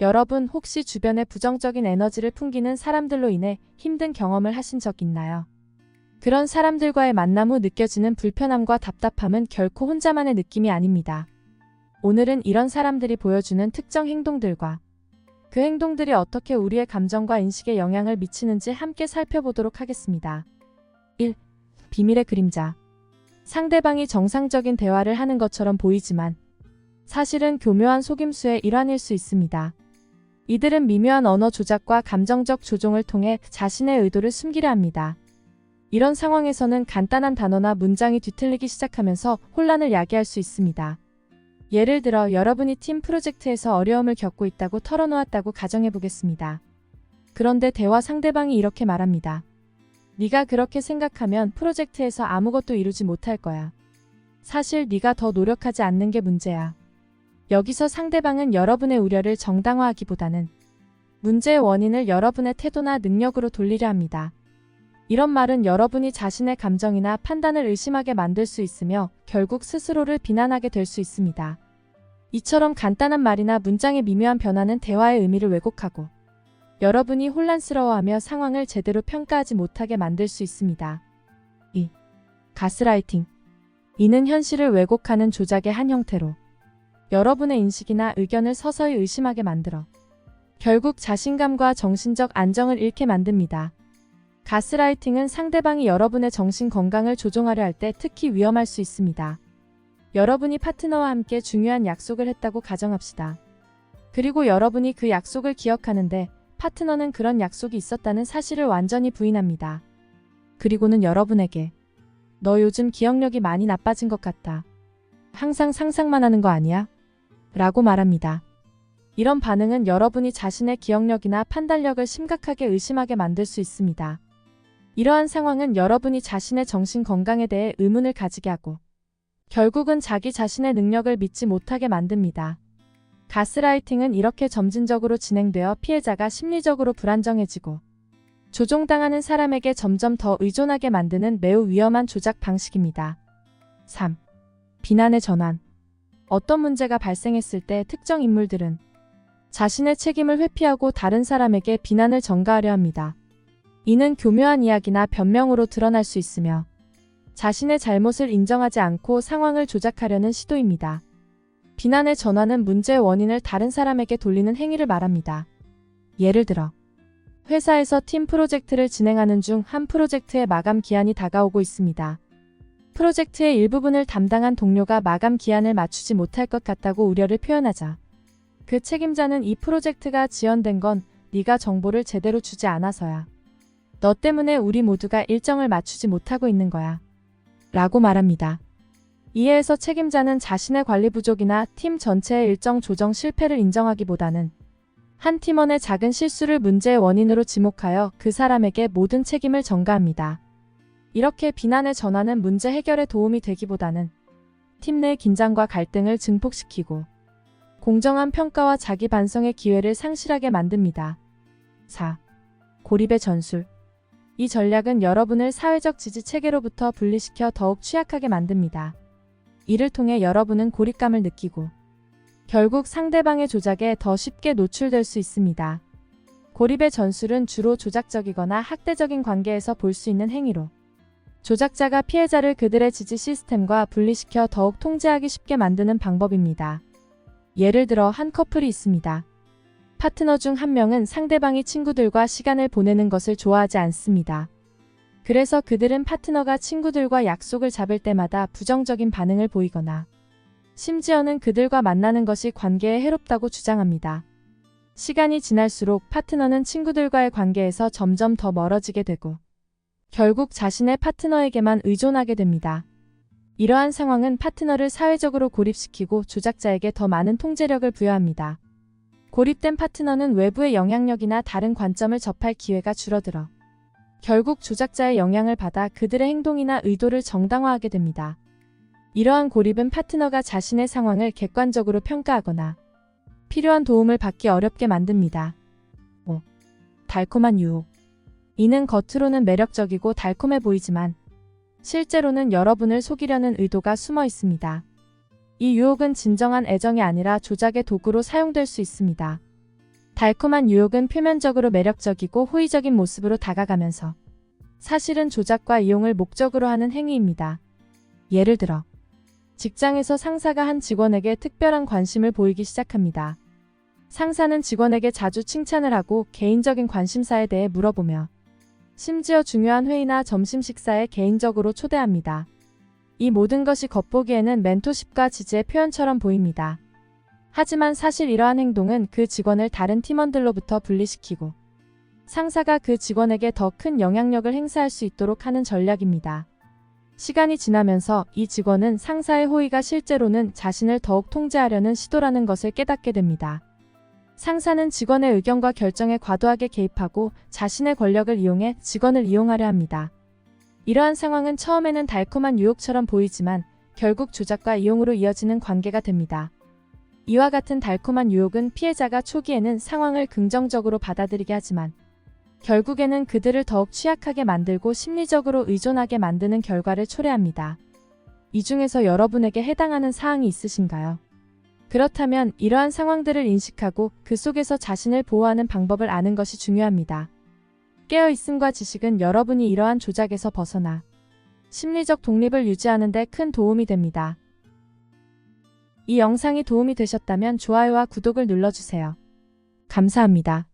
여러분 혹시 주변에 부정적인 에너지를 풍기는 사람들로 인해 힘든 경험을 하신 적 있나요? 그런 사람들과의 만남 후 느껴지는 불편함과 답답함은 결코 혼자만의 느낌이 아닙니다. 오늘은 이런 사람들이 보여주는 특정 행동들과 그 행동들이 어떻게 우리의 감정과 인식에 영향을 미치는지 함께 살펴보도록 하겠습니다. 1. 비밀의 그림자. 상대방이 정상적인 대화를 하는 것처럼 보이지만 사실은 교묘한 속임수의 일환일 수 있습니다. 이들은 미묘한 언어 조작과 감정적 조종을 통해 자신의 의도를 숨기려 합니다. 이런 상황에서는 간단한 단어나 문장이 뒤틀리기 시작하면서 혼란을 야기할 수 있습니다. 예를 들어 여러분이 팀 프로젝트에서 어려움을 겪고 있다고 털어놓았다고 가정해보겠습니다. 그런데 대화 상대방이 이렇게 말합니다. 네가 그렇게 생각하면 프로젝트에서 아무것도 이루지 못할 거야. 사실 네가 더 노력하지 않는 게 문제야. 여기서 상대방은 여러분의 우려를 정당화하기보다는 문제의 원인을 여러분의 태도나 능력으로 돌리려 합니다. 이런 말은 여러분이 자신의 감정이나 판단을 의심하게 만들 수 있으며 결국 스스로를 비난하게 될 수 있습니다. 이처럼 간단한 말이나 문장의 미묘한 변화는 대화의 의미를 왜곡하고 여러분이 혼란스러워하며 상황을 제대로 평가하지 못하게 만들 수 있습니다. 2. 가스라이팅. 이는 현실을 왜곡하는 조작의 한 형태로 여러분의 인식이나 의견을 서서히 의심하게 만들어 결국 자신감과 정신적 안정을 잃게 만듭니다. 가스라이팅은 상대방이 여러분의 정신 건강을 조종하려 할 때 특히 위험할 수 있습니다. 여러분이 파트너와 함께 중요한 약속을 했다고 가정합시다. 그리고 여러분이 그 약속을 기억하는데 파트너는 그런 약속이 있었다는 사실을 완전히 부인합니다. 그리고는 여러분에게 너 요즘 기억력이 많이 나빠진 것 같다. 항상 상상만 하는 거 아니야? 라고 말합니다. 이런 반응은 여러분이 자신의 기억력이나 판단력을 심각하게 의심하게 만들 수 있습니다. 이러한 상황은 여러분이 자신의 정신 건강에 대해 의문을 가지게 하고 결국은 자기 자신의 능력을 믿지 못하게 만듭니다. 가스라이팅은 이렇게 점진적으로 진행되어 피해자가 심리적으로 불안정해지고 조종당하는 사람에게 점점 더 의존하게 만드는 매우 위험한 조작 방식입니다. 3. 비난의 전환. 어떤 문제가 발생했을 때 특정 인물들은 자신의 책임을 회피하고 다른 사람에게 비난을 전가하려 합니다. 이는 교묘한 이야기나 변명으로 드러날 수 있으며 자신의 잘못을 인정하지 않고 상황을 조작하려는 시도입니다. 비난의 전환은 문제의 원인을 다른 사람에게 돌리는 행위를 말합니다. 예를 들어 회사에서 팀 프로젝트를 진행하는 중 한 프로젝트의 마감 기한이 다가오고 있습니다. 프로젝트의 일부분을 담당한 동료가 마감 기한을 맞추지 못할 것 같다고 우려를 표현하자 그 책임자는 이 프로젝트가 지연된 건 네가 정보를 제대로 주지 않아서야. 너 때문에 우리 모두가 일정을 맞추지 못하고 있는 거야. 라고 말합니다. 이에 해서 책임자는 자신의 관리 부족이나 팀 전체의 일정 조정 실패를 인정하기보다는 한 팀원의 작은 실수를 문제의 원인으로 지목하여 그 사람에게 모든 책임을 전가합니다. 이렇게 비난의 전환은 문제 해결에 도움이 되기보다는 팀 내 긴장과 갈등을 증폭시키고 공정한 평가와 자기 반성의 기회를 상실하게 만듭니다. 4. 고립의 전술. 이 전략은 여러분을 사회적 지지 체계로부터 분리시켜 더욱 취약하게 만듭니다. 이를 통해 여러분은 고립감을 느끼고 결국 상대방의 조작에 더 쉽게 노출될 수 있습니다. 고립의 전술은 주로 조작적이거나 학대적인 관계에서 볼 수 있는 행위로 조작자가 피해자를 그들의 지지 시스템과 분리시켜 더욱 통제하기 쉽게 만드는 방법입니다. 예를 들어 한 커플이 있습니다. 파트너 중 한 명은 상대방이 친구들과 시간을 보내는 것을 좋아하지 않습니다. 그래서 그들은 파트너가 친구들과 약속을 잡을 때마다 부정적인 반응을 보이거나 심지어는 그들과 만나는 것이 관계에 해롭다고 주장합니다. 시간이 지날수록 파트너는 친구들과의 관계에서 점점 더 멀어지게 되고 결국 자신의 파트너에게만 의존하게 됩니다. 이러한 상황은 파트너를 사회적으로 고립시키고 조작자에게 더 많은 통제력을 부여합니다. 고립된 파트너는 외부의 영향력이나 다른 관점을 접할 기회가 줄어들어 결국 조작자의 영향을 받아 그들의 행동이나 의도를 정당화하게 됩니다. 이러한 고립은 파트너가 자신의 상황을 객관적으로 평가하거나 필요한 도움을 받기 어렵게 만듭니다. 5. 달콤한 유혹. 이는 겉으로는 매력적이고 달콤해 보이지만 실제로는 여러분을 속이려는 의도가 숨어 있습니다. 이 유혹은 진정한 애정이 아니라 조작의 도구로 사용될 수 있습니다. 달콤한 유혹은 표면적으로 매력적이고 호의적인 모습으로 다가가면서 사실은 조작과 이용을 목적으로 하는 행위입니다. 예를 들어 직장에서 상사가 한 직원에게 특별한 관심을 보이기 시작합니다. 상사는 직원에게 자주 칭찬을 하고 개인적인 관심사에 대해 물어보며 심지어 중요한 회의나 점심 식사에 개인적으로 초대합니다. 이 모든 것이 겉보기에는 멘토십과 지지의 표현처럼 보입니다. 하지만 사실 이러한 행동은 그 직원을 다른 팀원들로부터 분리시키고 상사가 그 직원에게 더 큰 영향력을 행사할 수 있도록 하는 전략입니다. 시간이 지나면서 이 직원은 상사의 호의가 실제로는 자신을 더욱 통제하려는 시도라는 것을 깨닫게 됩니다. 상사는 직원의 의견과 결정에 과도하게 개입하고 자신의 권력을 이용해 직원을 이용하려 합니다. 이러한 상황은 처음에는 달콤한 유혹처럼 보이지만 결국 조작과 이용으로 이어지는 관계가 됩니다. 이와 같은 달콤한 유혹은 피해자가 초기에는 상황을 긍정적으로 받아들이게 하지만 결국에는 그들을 더욱 취약하게 만들고 심리적으로 의존하게 만드는 결과를 초래합니다. 이 중에서 여러분에게 해당하는 사항이 있으신가요? 그렇다면 이러한 상황들을 인식하고 그 속에서 자신을 보호하는 방법을 아는 것이 중요합니다. 깨어있음과 지식은 여러분이 이러한 조작에서 벗어나 심리적 독립을 유지하는 데 큰 도움이 됩니다. 이 영상이 도움이 되셨다면 좋아요와 구독을 눌러주세요. 감사합니다.